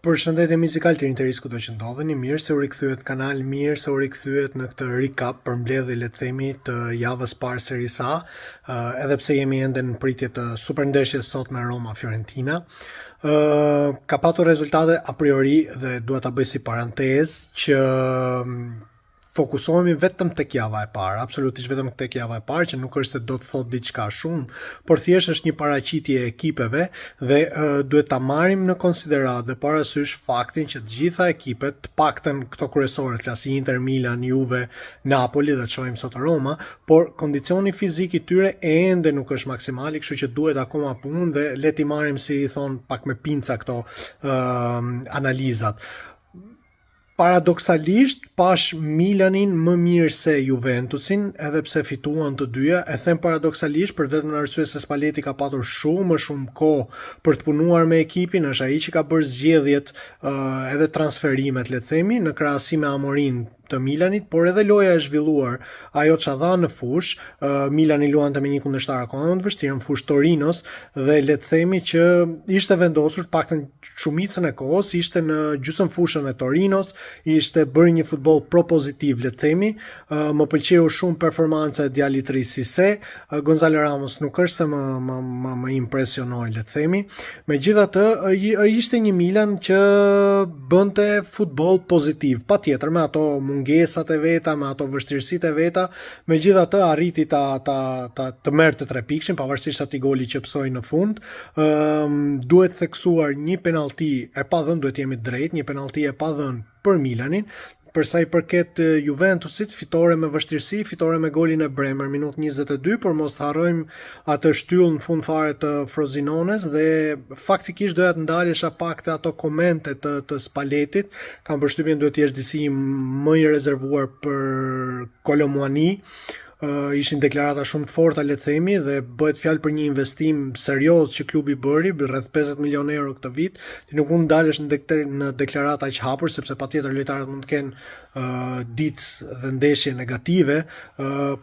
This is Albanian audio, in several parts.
Përshëndetje muzikal të interes kudo që ndodheni, mirë se u rikthyet kanal, mirë se u rikthyet në këtë recap për mbledhje le të themi të javës parë Series A, edhe pse jemi ende në pritje të super ndeshjes sot me Roma Fiorentina. Ka patur rezultate a priori dhe dua ta bëj si parantezë që fokusohemi vetëm tek java e parë, absolutisht vetëm tek java e parë, që nuk është se do të thotë diçka shumë, por thjesht është një paraqitje e ekipeve dhe duhet ta marrim në konsiderat dhe parasysh faktin që të gjitha ekipet, të paktën këto kryesore, klasi Inter, Milan, Juve, Napoli dhe shohim sot Roma, por kondicioni fizik i tyre ende nuk është maksimali, kështu që duhet akoma punë dhe le t'i marrim si i thon pak me pinca këto analizat. Paradoksalisht, pash Milanin më mirë se Juventusin, edhe pse fituan të dyja, e them paradoksalisht për vetëm në arsye se Spalletti ka patur shumë kohë për të punuar me ekipin, është ai që ka bërë zgjedhjet edhe transferimet, le të themi, në krahasim me Amorin të Milanit, por edhe loja e zhvilluar, ajo që dha në fush, Milani luante me një kundërshtar akoma më të vështirë, në fush Torinos, dhe le të themi që ishte vendosur, paktën shumicën e kohës, ishte në gjysmë fushën e Torinos, ishte bërë një futboll propozitiv, le të themi, më pëlqeu shumë performanca e djalit ri Cisse, Gonzalo Ramos nuk është se më impresionoi, le të themi. Megjithatë, ishte një Milan që bënte futboll pozitiv, patjetër me ato mungesat e veta, me ato vështirësitë e veta, megjithatë arriti të merrte 3 pikshin, pavarësisht atij goli që psoi në fund. Duhet theksuar një penallti e padhënë, duhet jemi drejt, një penallti e padhënë për Milanin. Për sa i përket Juventusit, fitore me vështirësi, fitore me golin e Bremer, minutë 22, por mos të harrojmë atë shtyllë në fund fare të Frozinones dhe faktikisht doja të ndalesha pak të ato komente të Spalletit, kam përshtypjen duhet të jesh disi më i rezervuar për Kolo Muani. Ishin deklarata shumë të forta, le të themi, dhe bëhet fjalë për një investim serioz që klubi bëri, rreth 50 milionë euro këtë vit. Ti nuk mund ndalesh në deklarata aq hapur, sepse patjetër lojtarët mund të kenë ditë dhe ndeshje negative,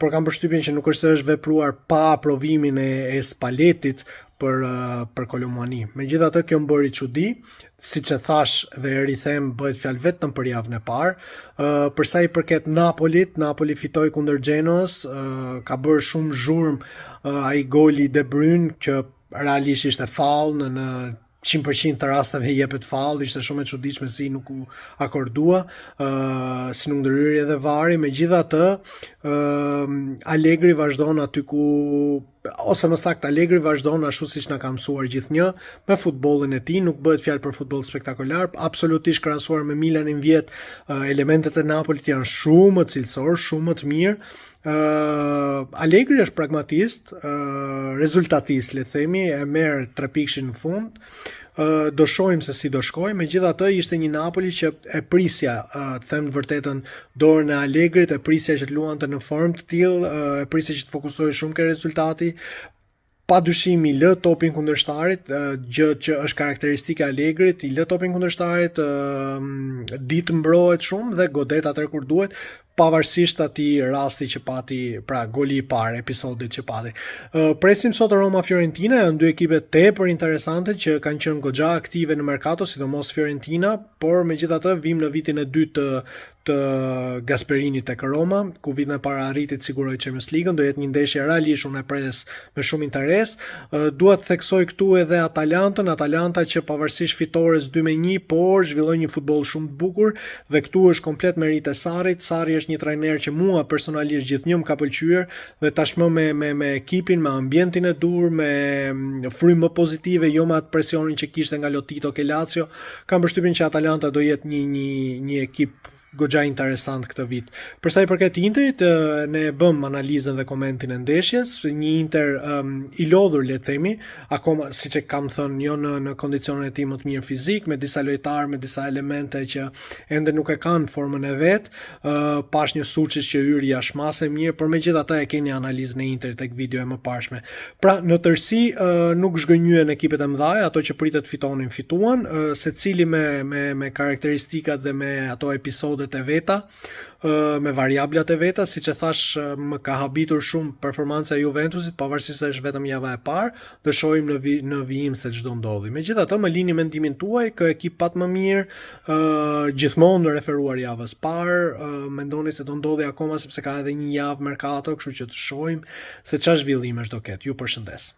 por kam përshtypjen që nuk është se është vepruar pa aprovimin e Spalletit për Kolo Muani. Megjithatë, kjo më bëri çudi, siç e thash dhe e rithem, bëhet fjalë vetëm për javën e parë. Për sa i përket Napolit, Napoli fitoi kundër Genoas, ka bërë shumë zhurmë ai goli De Bruyne që realisht ishte faull në 100% të rasteve jepet faull, ishte shumë e çuditshme si nuk u akordua, si nuk ndryrë edhe vari. Megjithatë, Allegri vazhdon aty ku, ose më saktë Allegri vazhdon ashtu siç na ka mësuar gjithnjë me futbollin e tij, nuk bëhet fjalë për futboll spektakolar, absolutisht krahasuar me Milanin vjet, elementet e Napolit janë shumë më cilësor, shumë më të mirë. Allegri është pragmatist, rezultatist, le të themi, e merr 3 pikshin në fund. Do shohim se si do shkojë, megjithatë ishte një Napoli që e prisja, të them të vërtetën, dorën e Allegrit, e prisja që të luante në formë të tillë, e prisja që të fokusohej shumë ke rezultati. Pa dyshim i lë topin kundërshtarit, gjë që është karakteristike e Allegrit, i lë topin kundërshtarit, ditë mbrohet shumë dhe godet atëherë kur duhet, pavarësisht atij rasti që pati, pra goli i parë, episodit që pati. Presim sot Roma Fiorentina, janë dy ekipe tepër interesante që kanë qenë goxha aktive në mercato, sidomos Fiorentina, por megjithatë vim në vitin e dytë të Gasperini tek Roma, ku vitin e para arriti të sigurojë Champions League-ën, do jetë një ndeshje realisht unë e pres me shumë interes. Dua të theksoj këtu edhe Atalanta që pavarësisht fitores 2-1, por zhvilloi një futboll shumë të bukur dhe këtu është komplet merit e Sarrit. Sarri është një trajner që mua personalisht gjithnjë më ka pëlqyer dhe tashmë me ekipin, me ambientin e dur, me frymë pozitive, jo me atë presionin që kishte nga Lotito ke Lazio, kam përshtypjen që Atalanta do jetë një ekip goxha interesant këtë vit. Për sa i përket Interit, ne bëm analizën dhe komentin e ndeshjes, një Inter i lodhur, le të themi, akoma siç e kam thënë, jo në kondicionet e tij më të mirë fizik, me disa lojtarë, me disa elemente që ende nuk e kanë formën e vet, pash një Suçić që hyri jashtë mirë, por megjithatë e keni analizën e Interit tek video e mëparshme. Pra, në tërësi nuk zgënjyen ekipet e mëdha, ato që pritet fitonin fituan, secili me karakteristikat dhe me ato episode episodet e veta, me variablat e veta, siç e thash, më ka habitur shumë performanca e Juventusit, pavarësisht se është vetëm java e parë, do shohim në vijim se ç'do ndodhi. Megjithatë, më lini mendimin tuaj, kë ekip pat më mirë, gjithmonë në referuar javës parë, mendoni se do ndodhi akoma sepse ka edhe një javë merkato, kështu që të shohim se çfarë zhvillimesh do ketë. Ju përshëndes.